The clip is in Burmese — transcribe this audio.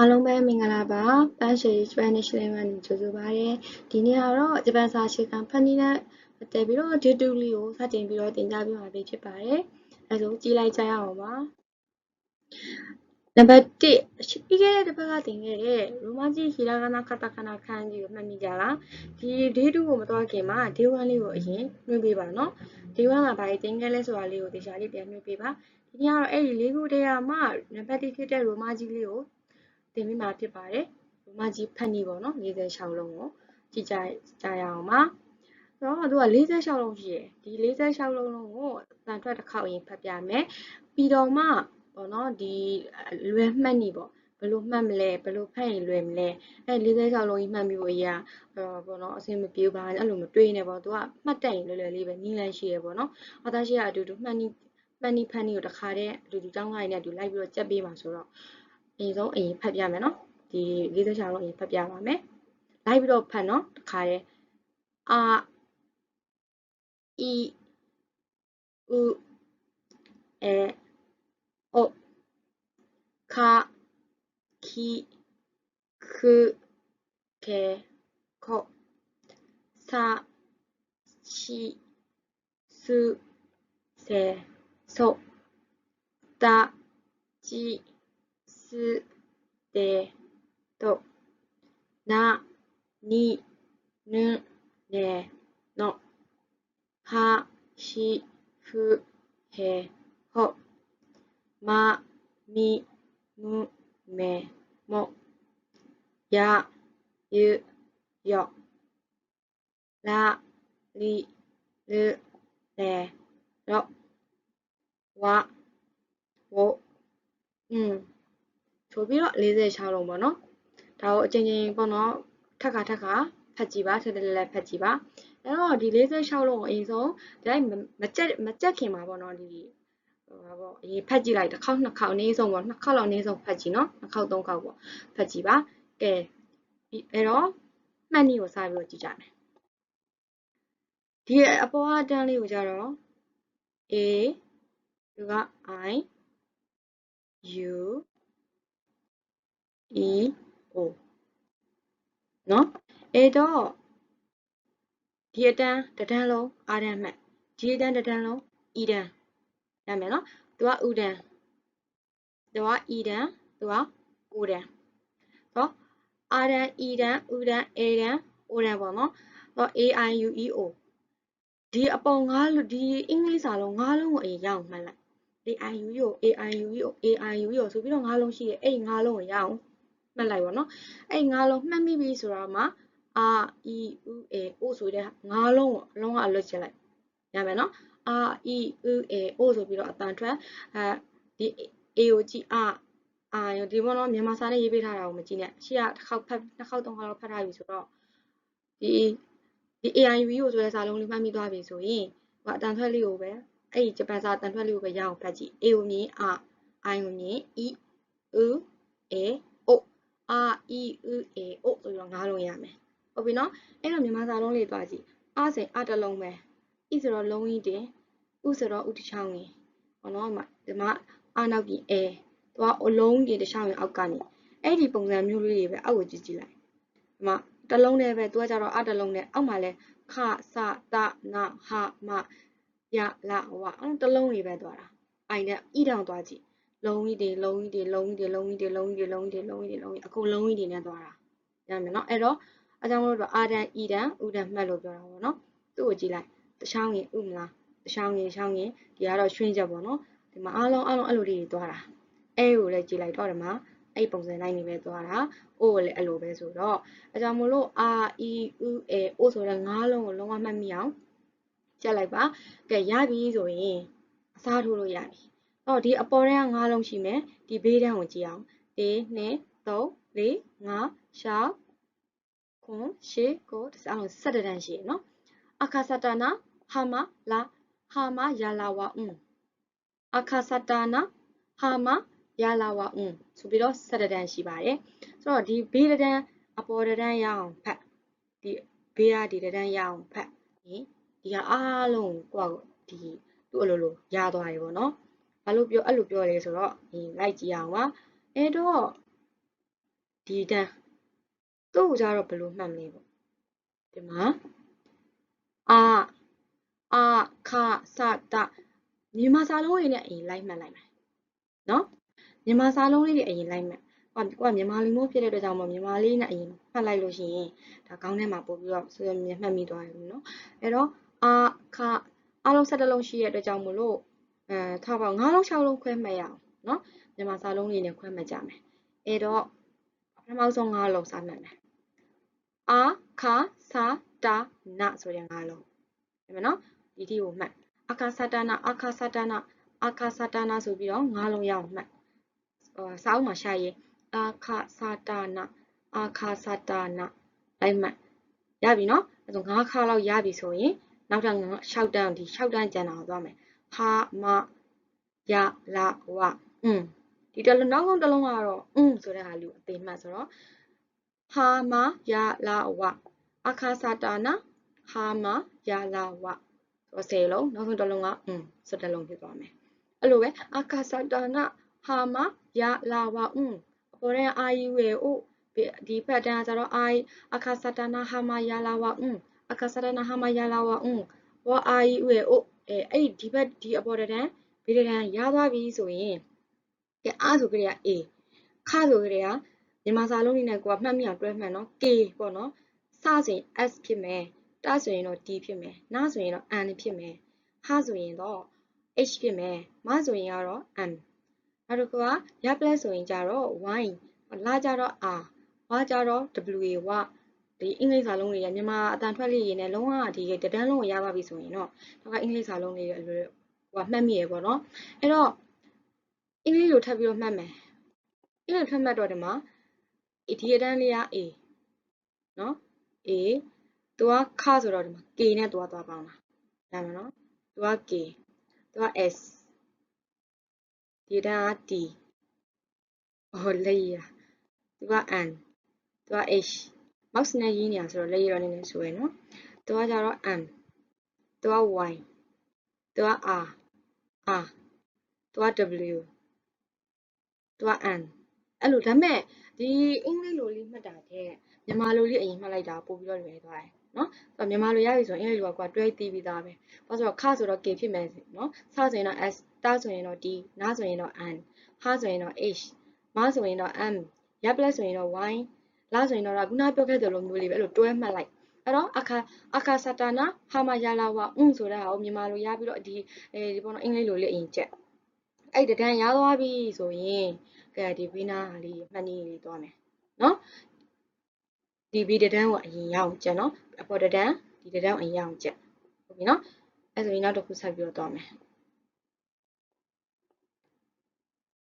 အားလုံးပဲမင်္ဂလာပါပန်းရှိ Spanish Language ကြိုဆိုပါရစေဒီနေ့ကတော့ဂျပန်စာအခြေခံဖတ်နည်းနဲ့ပတ်သက်ပြီးတော့ Day 2 လေးကိုစတင်ပြီးတော့သင်ကြားပေးမှာဖြစ်ပါတယ်အဲဒါဆိုကြည့်လိုက်ကြရအောင်ပါနံပါတ်1ပြီးခဲ့တဲ့တစ်ပတ်ကသင်ခဲ့တဲ့ရိုမာကြီးဟီရာဂနာကာတာကာနာခန်းကြီးကိုမှတ်မိကြလားဒီ Day 2ကိုမသွားခင်မှာ Day 1လေးကိုအရင်နှွှင့်ပေးပါနော် Day 1ကဘာတွေသင်ခဲ့လဲဆိုတာလေးကိုသေချာလေးပြန်နှွှင့်ပေးပါဒီနေ့ကတော့အဲ့ဒီလေးခုတည်းကမှနံပါတ်1ဖြစ်တဲ့ရိုမာကြီးလေးကိုသင်ပေးမှာဖြစ်ပါတယ်။ရိုမကြီးဖတ်နည်းပေါ့နော်46လုံးကိုကြည့်ကြရအောင်ပါ။ဆိုတော့သူက46လုံးရှိတယ်။ဒီ46လုံးကိုတန်ထွက်တစ်ခေါက်ရင်ဖတ်ပြမယ်။ပြီးတော့မှပေါ့နော်ဒီလွယ်မှတ်နည်းပေါ့ဘယ်လိုမှတ်မလဲဘယ်လိုဖတ်ရင်လွယ်မလဲအဲ46လုံးကြီးမှတ်မိဖို့အရာပေါ့နော်အဆင်မပြေပါနဲ့အဲ့လိုမတွေးနဲ့ပေါ့သူကမှတ်တတ်ရင်လွယ်လွယ်လေးပဲနည်းလမ်းရှိရပေါ့နော်။အသားရှိကအတူတူမှတ်နည်းဖတ်နည်းကိုတစ်ခါတည်းအတူတူတောင်းလိုက်နဲ့အတူလိုက်ပြီးတော့ကြက်ပေးပါဆိုတော့အရင်ဖတ်ပြမယ်နော်ဒီ46လုံးအရင်ဖတ်ပြပါမယ်လိုက်ပြီးတော့ဖတ်နော်တစ်ခါတည်းအာအီဥအဲအိုခခီခုကေခိုစာရှိစုစေဆိုတာကြည်すでとなにぬねのはしふへほまみむめもやゆよらりるれろわဝဆိုပြီးတော့46လုံးပေါ့နော်ဒါကိုအချိန်ချင်းပေါ့နော်ထပ်ခါဖတ်ကြည့်ပါထပ်ထပ်လက်ဖတ်ကြည့်ပါအဲ့တော့ဒီ46လုံးကိုအရင်ဆုံးဒီတိုင်းမကြက်ခင်ပါပေါ့နော်ဒီပေါ့အရင်ဖတ်ကြည့်လိုက်တစ်ခေါက်နှစ်ခေါက်အနည်းဆုံးပေါ့နှစ်ခေါက်လောက်အနည်းဆုံးဖတ်ကြည့်နော်နှစ်ခေါက်သုံးခေါက်ပေါ့ဖတ်ကြည့်ပါကဲအဲ့တော့မှတ်နည်းကိုစပြီးတော့ကြည့်ကြမယ်ဒီအပေါ်အတန်းလေးကိုကြတော့ A ဒီက I U E O နော်အဲ့တော့ဒီအတန်းတစ်တန်းလုံးအာတန်းမှတ်ဒီအတန်းတစ်တန်းလုံးဤတန်းရမယ်နော်သူကဥတန်းသူကဤတန်းသူကအိုတန်းနော်အာတန်းဤတန်းဥတန်းအေတန်းအိုတန်းပေါ့နော်တော့ A I U E O ဒီအပေါ်၅ဒီအင်္ဂလိပ်စာလုံး၅လုံးကိုအရင်ရအောင်မှတ်လိုက် A I U E O A I U E O A I U E O ဆိုပြီးတော့၅လုံးရှိတယ်အဲ့ဒီ၅လုံးကိုရအောင်မှတ်လိုက်ပါတော့အဲ့၅လုံးမှတ်မိပြီဆိုတော့မှအာအီဥအေအိုဆိုတဲ့၅လုံးကိုအလုံးကအလွတ်ချက်လိုက်ရမယ်နော်အာအီဥအေအိုဆိုပြီးတော့အတန်ထွက်ဒီအေကိုကြည့်အာဒီဘောနော်မြန်မာစာနဲ့ရေးပေးထားတာကိုမကြည့်နဲ့ရှေ့ကတစ်ခေါက်ဖတ်နှစ်ခေါက်သုံးခေါက်လောက်ဖတ်ထားပြီဆိုတော့ဒီ AIV ကိုဆိုတဲ့စာလုံးလေးမှတ်မိသွားပြီဆိုရင်ဟိုအတန်ထွက်လေးကိုပဲအဲ့ဒီဂျပန်စာအတန်ထွက်လေးကိုပဲရအောင်ဖတ်ကြည့် A ကိုမြင် I ကိုမြင် E ဥ A အိုအာအီဥအေအိုဆိုတော့၅လုံးရမယ်ဟုတ်ပြီနော်အဲ့တော့မြန်မာစာလုံးလေးသွားကြည့်အာဆိုအတစ်လုံးပဲ E ဆိုတော့လုံးကြီးတင်ဥဆိုတော့ဥတစ်ချောင်းကြီးဟောနော်ဒီမှာအာနောက်ပြီး A သူကအလုံးကြီးတစ်ချောင်းကြီးအောက်ကနေအဲ့ဒီပုံစံမျိုးလေးတွေပဲအောက်ကိုကြည့်ကြည့်လိုက်ဒီမှာတစ်လုံးနဲ့ပဲသူကကြတော့အတစ်လုံးနဲ့အောက်မှာလဲခစတနဟမယလဝအဲ့တစ်လုံးတွေပဲသွားတာအိုင်နဲ့ဤတောင်သွားကြည့်လုံးကြီးတွေလုံးကြီးတွေလုံးကြီးတွေလုံးကြီးတွေလုံးကြီးတွေလုံးကြီးတွေလုံးကြီးတွေလုံးကြီးအခုလုံးကြီးတွေနဲ့သွားတာရမယ်နော်အဲ့တော့အကြောင်းလို့တော့အာတန်ဤတန်ဥတန်မှတ်လို့ပြောတာပေါ့နော်သူ့ကိုကြည့်လိုက်တချောင်းရင်ဥမလားတချောင်းရင်ဒီကတော့ရွှင်းချက်ပေါ့နော်ဒီမှာအားလုံးအဲ့လိုတွေသွားတာအဲကိုလည်းကြည့်လိုက်တော့ဒီမှာအဲ့ပုံစံတိုင်းနေပဲသွားတာအိုကိုလည်းအဲ့လိုပဲဆိုတော့အကြောင်းမလို့အာအီဥအေအိုဆိုတဲ့၅လုံးကိုလုံးဝမှတ်မိအောင်ကြက်လိုက်ပါကဲရပြီဆိုရင်အစားထိုးလို့ရပြီတော့ဒီအပေါ်တန်းက၅လုံးရှိမယ်ဒီဘေးတန်းကိုကြည့်အောင်1 2 3 4 5 6 9 10 9 10အောင်17တန်းရှိရနော်အခါစတနာဟာမလာဟာမယာလာဝအွန်းအခါစတနာဟာမယာလာဝအွန်းဆိုပြီးတော့17တန်းရှိပါတယ်ဆိုတော့ဒီဘေးတန်းအပေါ်တန်းရအောင်ဖတ်ဒီဘေးကဒီတန်းရအောင်ဖတ်ဒီကအားလုံးကိုဒီသူ့အလိုလိုရသွားတယ်ပေါ့နော်ဘာလို့ပြောအဲ့လိုပြောလဲဆိုတော့လိုက်ကြည့်အောင်ပါအဲ့တော့ ဒီတန်းသူ့ကိုကြတော့ဘယ်လိုမှတ်မလဲပေါ့ဒီမှာအာခစတမြန်မာစာလုံးလေးနဲ့အရင်လိုက်မှတ်လိုက်မယ်နော်မြန်မာစာလုံးလေးတွေအရင်လိုက်မှတ်ကိုကမြန်မာလူမျိုးဖြစ်တဲ့အတွက်ကြောင့်မို့မြန်မာလေးနဲ့အရင်မှတ်လိုက်လို့ရှိရင်ဒါခေါင်းထဲမှာပို့ပြီးတော့ဆွေးနွေးမှတ်မိသွားတယ်နော်အဲ့တော့အားလုံး17လုံးရှိတဲ့အတွက်ကြောင့်မို့လို့ထားပါ9လုံး6လုံးခွဲမှတ်ရအောင်နော်မြန်မာစာလုံးလေးနဲ့ခွဲမှတ်ကြမယ်အဲ့တော့ပထမဆုံး9လုံးစာမှတ်မယ်အာခစတာနဆိုတဲ့9လုံးဟုတ်မယ်နော်ဒီဒီကိုမှတ်အခါစတာနာအခါစတာနာအခါစတာနာဆိုပြီးတော့9လုံးရအောင်မှတ်စာအုပ်မှာရှာရင်အခါစတာနာအခါစတာနာလိုက်မှတ်ရပြီနော်အဲဆို9ခါလောက်ရပြီဆိုရင်နောက်ထပ်6တန်းဒီ6တန်းကျန်တာကိုသွားမယ်ဟာမရလာဝဒီတလုံးနောက်ဆုံးတစ်လုံးကတော့ဆိုတဲ့ဟာလေးကိုအသေးမှတ်ဆိုတော့ဟာမရလာဝအခါစတာနာဟာမရလာဝ10လုံးနောက်ဆုံးတစ်လုံးက17လုံးဖြစ်သွားမယ်အဲ့လိုပဲအခါစတာနာဟာမရလာဝအပေါ်တဲ့အာယူဝေအိုဒီဖက်တန်းကျတော့အခါစတာနာဟာမရလာဝအခါစတာနာဟာမရလာဝဝအာယူဝေအိုအဲ့ဒီဘက်ဒီအပေါ်တန်းဘေးတန်းရသွားပြီဆိုရင်ကဲအားဆိုကြရ A ခဆိုကြရမြန်မာစာလုံးလေးနဲ့ကိုကမှတ်မိအောင်တွဲမှတ်နော် K ပေါ့နော်စဆိုရင် S ဖြစ်မယ်တဆိုရင်တော့ D ဖြစ်မယ်နဆိုရင်တော့ N ဖြစ်မယ်ဟဆိုရင်တော့ H ဖြစ်မယ်မဆိုရင်ကတော့ M နောက်တစ်ခုကရပလက်ဆိုရင်ကြတော့ Y လာကြတော့ R ဝါကြတော့ W ဝဒီအင်္ဂလိပ်စာလုံးတွေရမြန်မာအတန်ထွက်လေးရနဲ့လုံးဝဒီတဒန်းလုံးကိုရပါပြီဆိုရင်တော့ဒါကအင်္ဂလိပ်စာလုံးလေးတွေဟိုမှတ်မိရပေါ့နော်အဲ့တော့အင်္ဂလိပ်လိုထပ်ပြီးတော့မှတ်မယ်အင်္ဂလိပ်ထပ်မှတ်တော့ဒီမှာဒီအတန်းလေးက A နော် A သူကခဆိုတော့ဒီမှာ K နဲ့သူကသွားပေါင်းတာဒါမှနော်သူက K သူက S ဒီတန်းက T လက်ရသူက N သူက H မောက်စနဲ့ရင်းနေရဆိုတော့လက်ရတော့နည်းနည်းဆိုရယ်နော်သူကကြတော့ M သူက Y သူက R သူက W သူက N အဲ့လိုဒါပေမဲ့ဒီအင်္ဂလိပ်လိုလေးမှတ်တာတဲ့မြန်မာလိုလေးအရင်မှတ်လိုက်တာပို့ပြီးတော့လွယ်သွားတယ်နော်ဆိုတော့မြန်မာလိုရပြီဆိုရင်အင်္ဂလိပ်လိုကတွဲသိပြီးသားပဲဘာလို့ဆိုတော့ခဆိုတော့ K ဖြစ်မယ်နော်စဆိုရင်တော့ S တဆိုရင်တော့ D နာဆိုရင်တော့ N ဟာဆိုရင်တော့ H မဆိုရင်တော့ M ရပလက်ဆိုရင်တော့ Y လာဆိုရင်တော့ခုနပြောခဲ့သလိုမျိုးလေးပဲအဲ့လိုတွဲမှတ်လိုက်အဲ့တော့အခါစတာနာဟာမရလာဝဆိုတဲ့ဟာကိုမြန်မာလိုရပြီးတော့ဒီပေါ့နော်အင်္ဂလိပ်လိုလေးအရင်ချက်အဲ့တဒန်းရသွားပြီဆိုရင်ကဲဒီဘီနာလေးမှတ်နည်းလေးသွားမယ်နော်ဒီဘီတဒန်းကိုအရင်ရအောင်ချက်နော်အပေါ်တဒန်းဒီတဒန်းကိုအရင်ရအောင်ချက်ဟုတ်ပြီနော်အဲ့ဆိုရင်နောက်တစ်ခုဆက်ပြီးတော့သွားမယ်